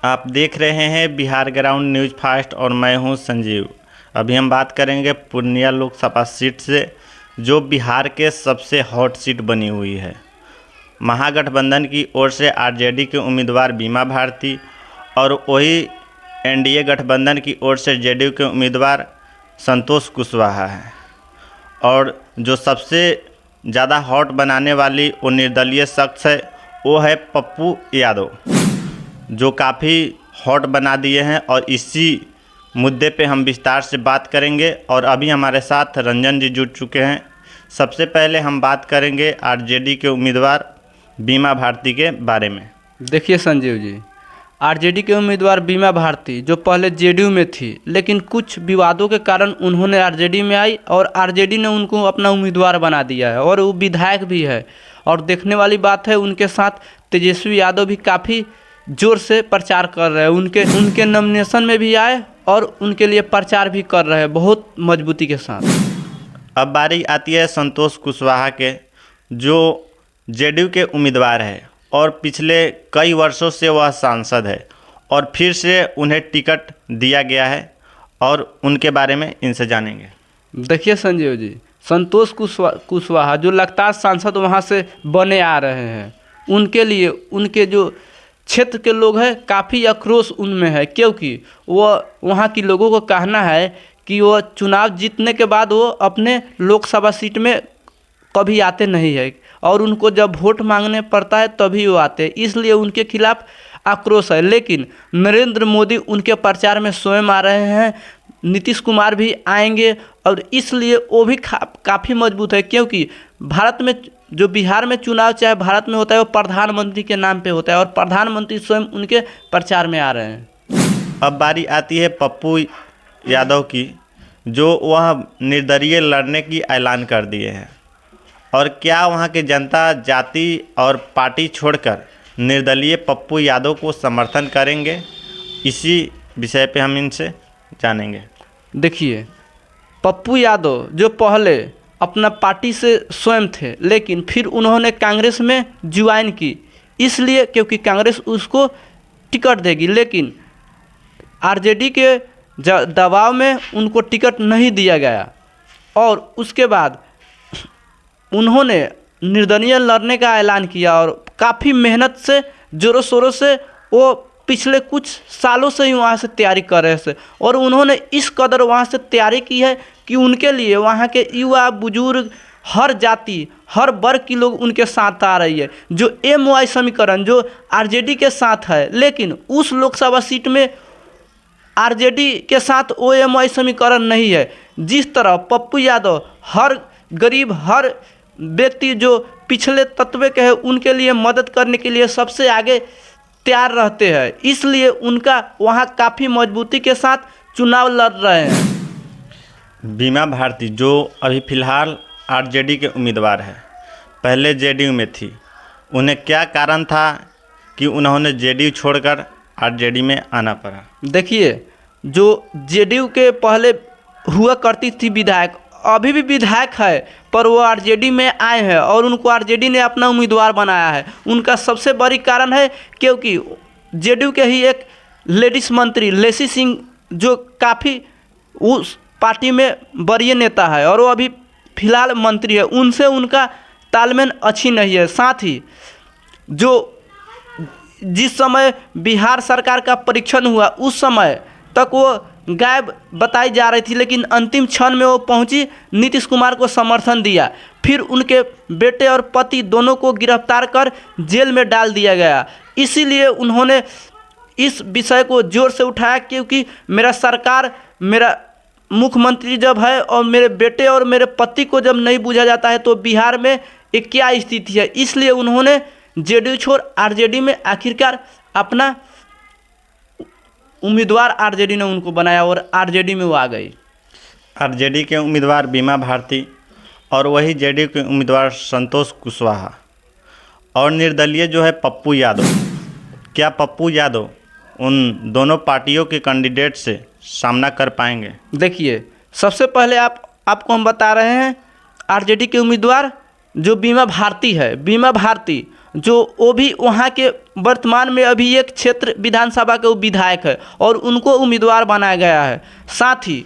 आप देख रहे हैं बिहार ग्राउंड न्यूज़ फास्ट और मैं हूं संजीव। अभी हम बात करेंगे पूर्णिया लोकसभा सीट से, जो बिहार के सबसे हॉट सीट बनी हुई है। महागठबंधन की ओर से आरजेडी के उम्मीदवार बीमा भारती और वही एनडीए गठबंधन की ओर से जेडीयू के उम्मीदवार संतोष कुशवाहा है। और जो सबसे ज़्यादा हॉट बनाने वाली वो निर्दलीय शख्स है, वो है पप्पू यादव, जो काफ़ी हॉट बना दिए हैं। और इसी मुद्दे पे हम विस्तार से बात करेंगे और अभी हमारे साथ रंजन जी जुड़ चुके हैं। सबसे पहले हम बात करेंगे आरजेडी के उम्मीदवार बीमा भारती के बारे में। देखिए संजीव जी, आरजेडी के उम्मीदवार बीमा भारती जो पहले जेडीयू में थी, लेकिन कुछ विवादों के कारण उन्होंने आरजेडी में आई और आरजेडी ने उनको अपना उम्मीदवार बना दिया है और वो विधायक भी है। और देखने वाली बात है, उनके साथ तेजस्वी यादव भी काफ़ी जोर से प्रचार कर रहे हैं। उनके नॉमिनेशन में भी आए और उनके लिए प्रचार भी कर रहे हैं बहुत मजबूती के साथ। अब बारी आती है संतोष कुशवाहा के, जो जेडीयू के उम्मीदवार है और पिछले कई वर्षों से वह सांसद है और फिर से उन्हें टिकट दिया गया है और उनके बारे में इनसे जानेंगे। देखिए संजीव जी, संतोष कुशवाहा जो लगातार सांसद वहाँ से बने आ रहे हैं, उनके लिए उनके जो क्षेत्र के लोग हैं काफ़ी आक्रोश उनमें है, क्योंकि वो वहाँ के लोगों को कहना है कि वो चुनाव जीतने के बाद वो अपने लोकसभा सीट में कभी आते नहीं है और उनको जब वोट मांगने पड़ता है तभी वो आते हैं, इसलिए उनके खिलाफ आक्रोश है। लेकिन नरेंद्र मोदी उनके प्रचार में स्वयं आ रहे हैं, नीतीश कुमार भी आएंगे और इसलिए वो भी काफ़ी मजबूत है, क्योंकि भारत में जो बिहार में चुनाव चाहे भारत में होता है वो प्रधानमंत्री के नाम पे होता है और प्रधानमंत्री स्वयं उनके प्रचार में आ रहे हैं। अब बारी आती है पप्पू यादव की, जो वह निर्दलीय लड़ने की ऐलान कर दिए हैं। और क्या वहां की जनता जाति और पार्टी छोड़कर निर्दलीय पप्पू यादव को समर्थन करेंगे, इसी विषय पे हम इनसे जानेंगे। देखिए, पप्पू यादव जो पहले अपना पार्टी से स्वयं थे, लेकिन फिर उन्होंने कांग्रेस में ज्वाइन की, इसलिए क्योंकि कांग्रेस उसको टिकट देगी, लेकिन आरजेडी के दबाव में उनको टिकट नहीं दिया गया और उसके बाद उन्होंने निर्दलीय लड़ने का ऐलान किया और काफ़ी मेहनत से जोरों शोरों से वो पिछले कुछ सालों से ही वहाँ से तैयारी कर रहे थे और उन्होंने इस कदर वहाँ से तैयारी की है कि उनके लिए वहाँ के युवा बुजुर्ग हर जाति हर वर्ग की लोग उनके साथ आ रही है। जो MY समीकरण जो आरजेडी के साथ है, लेकिन उस लोकसभा सीट में आरजेडी के साथ MY समीकरण नहीं है। जिस तरह पप्पू यादव हर गरीब हर व्यक्ति जो पिछले तत्व के हैं उनके लिए मदद करने के लिए सबसे आगे तैयार रहते हैं, इसलिए उनका वहाँ काफ़ी मजबूती के साथ चुनाव लड़ रहे हैं। बीमा भारती जो अभी फ़िलहाल आरजेडी के उम्मीदवार है, पहले जेडीयू में थी, उन्हें क्या कारण था कि उन्होंने जेडीयू छोड़कर आरजेडी में आना पड़ा? देखिए, जो जेडीयू के पहले हुआ करती थी विधायक, अभी भी विधायक है, पर वो आरजेडी में आए हैं और उनको आरजेडी ने अपना उम्मीदवार बनाया है। उनका सबसे बड़ी कारण है क्योंकि जेडीयू के ही एक लेडीज़ मंत्री लेसी सिंह जो काफ़ी उस पार्टी में वरीय नेता है और वो अभी फिलहाल मंत्री है, उनसे उनका तालमेल अच्छी नहीं है। साथ ही जो जिस समय बिहार सरकार का परीक्षण हुआ उस समय तक वो गायब बताई जा रही थी, लेकिन अंतिम क्षण में वो पहुंची, नीतीश कुमार को समर्थन दिया, फिर उनके बेटे और पति दोनों को गिरफ्तार कर जेल में डाल दिया गया। इसीलिए उन्होंने इस विषय को जोर से उठाया, क्योंकि मेरा सरकार मेरा मुख्यमंत्री जब है और मेरे बेटे और मेरे पति को जब नहीं पूछा जाता है तो बिहार में एक क्या स्थिति है। इसलिए उन्होंने जेडीयू छोड़ आरजेडी में आखिरकार अपना उम्मीदवार आरजेडी ने उनको बनाया और आरजेडी में वो आ गई। आरजेडी के उम्मीदवार बीमा भारती और वही जेडीयू के उम्मीदवार संतोष कुशवाहा और निर्दलीय जो है पप्पू यादव। क्या पप्पू यादव उन दोनों पार्टियों के कैंडिडेट से सामना कर पाएंगे? देखिए, सबसे पहले आपको हम बता रहे हैं, आरजेडी के उम्मीदवार जो बीमा भारती है, बीमा भारती जो वो भी वहाँ के वर्तमान में अभी एक क्षेत्र विधानसभा के विधायक है और उनको उम्मीदवार बनाया गया है। साथ ही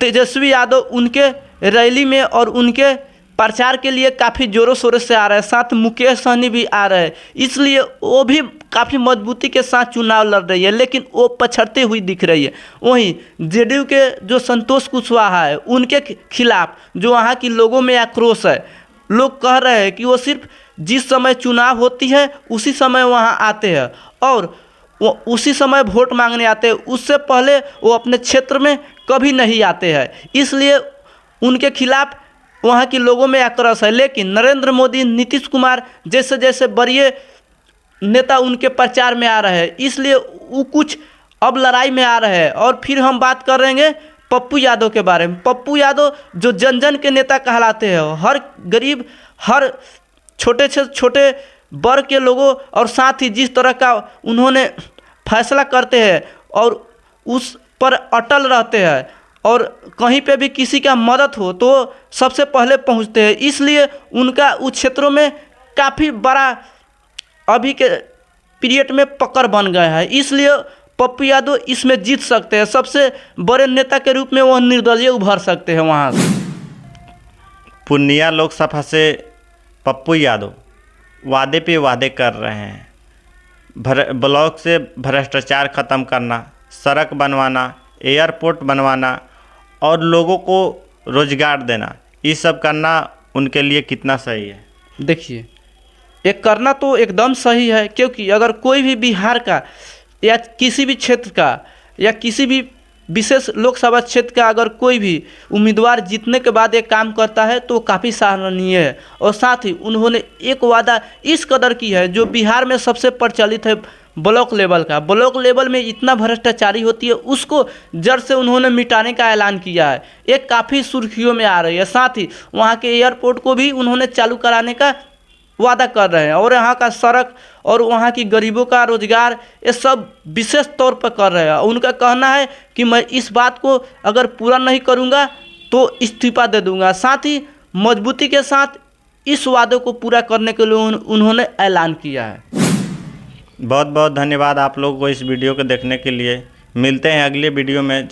तेजस्वी यादव उनके रैली में और उनके प्रचार के लिए काफ़ी ज़ोरों शोरों से आ रहे हैं। साथ मुकेश सहनी भी आ रहे हैं, इसलिए वो भी काफ़ी मजबूती के साथ चुनाव लड़ रही है, लेकिन वो पछड़ते हुई दिख रही है। वहीं जेडीयू के जो संतोष कुशवाहा है, उनके खिलाफ जो वहाँ की लोगों में आक्रोश है, लोग कह रहे हैं कि वो सिर्फ जिस समय चुनाव होती है उसी समय वहाँ आते हैं और वो उसी समय वोट मांगने आते हैं, उससे पहले वो अपने क्षेत्र में कभी नहीं आते हैं। इसलिए उनके खिलाफ वहाँ के लोगों में आक्रोश है। लेकिन नरेंद्र मोदी, नीतीश कुमार जैसे जैसे बड़े नेता उनके प्रचार में आ रहे हैं, इसलिए वो कुछ अब लड़ाई में आ रहे हैं। और फिर हम बात कर रहे हैं पप्पू यादव के बारे में। पप्पू यादव जो जन जन के नेता कहलाते हैं, हर गरीब, हर छोटे से छोटे वर्ग के लोगों और साथ ही जिस तरह का उन्होंने फैसला करते हैं और उस पर अटल रहते हैं और कहीं पे भी किसी का मदद हो तो सबसे पहले पहुंचते हैं, इसलिए उनका उस क्षेत्रों में काफ़ी बड़ा अभी के पीरियड में पकड़ बन गया है। इसलिए पप्पू यादव इसमें जीत सकते हैं, सबसे बड़े नेता के रूप में वह निर्दलीय उभर सकते हैं वहाँ से। पूर्णिया लोकसभा से पप्पू यादव वादे पे वादे कर रहे हैं। ब्लॉक से भ्रष्टाचार ख़त्म करना, सड़क बनवाना, एयरपोर्ट बनवाना और लोगों को रोजगार देना, ये सब करना उनके लिए कितना सही है? देखिए, ये करना तो एकदम सही है, क्योंकि अगर कोई भी बिहार का या किसी भी क्षेत्र का या किसी भी विशेष लोकसभा क्षेत्र का अगर कोई भी उम्मीदवार जीतने के बाद एक काम करता है तो काफ़ी सराहनीय है। और साथ ही उन्होंने एक वादा इस कदर की है जो बिहार में सबसे प्रचलित है, ब्लॉक लेवल का। ब्लॉक लेवल में इतना भ्रष्टाचारी होती है, उसको जड़ से उन्होंने मिटाने का ऐलान किया है। एक काफ़ी सुर्खियों में आ रही है। साथ ही वहाँ के एयरपोर्ट को भी उन्होंने चालू कराने का वादा कर रहे हैं और यहाँ का सड़क और वहाँ की गरीबों का रोजगार, ये सब विशेष तौर पर कर रहे हैं। उनका कहना है कि मैं इस बात को अगर पूरा नहीं करूँगा तो इस्तीफा दे दूँगा। साथ ही मजबूती के साथ इस वादे को पूरा करने के लिए उन्होंने ऐलान किया है। बहुत बहुत धन्यवाद आप लोगों को इस वीडियो को देखने के लिए। मिलते हैं अगले वीडियो में।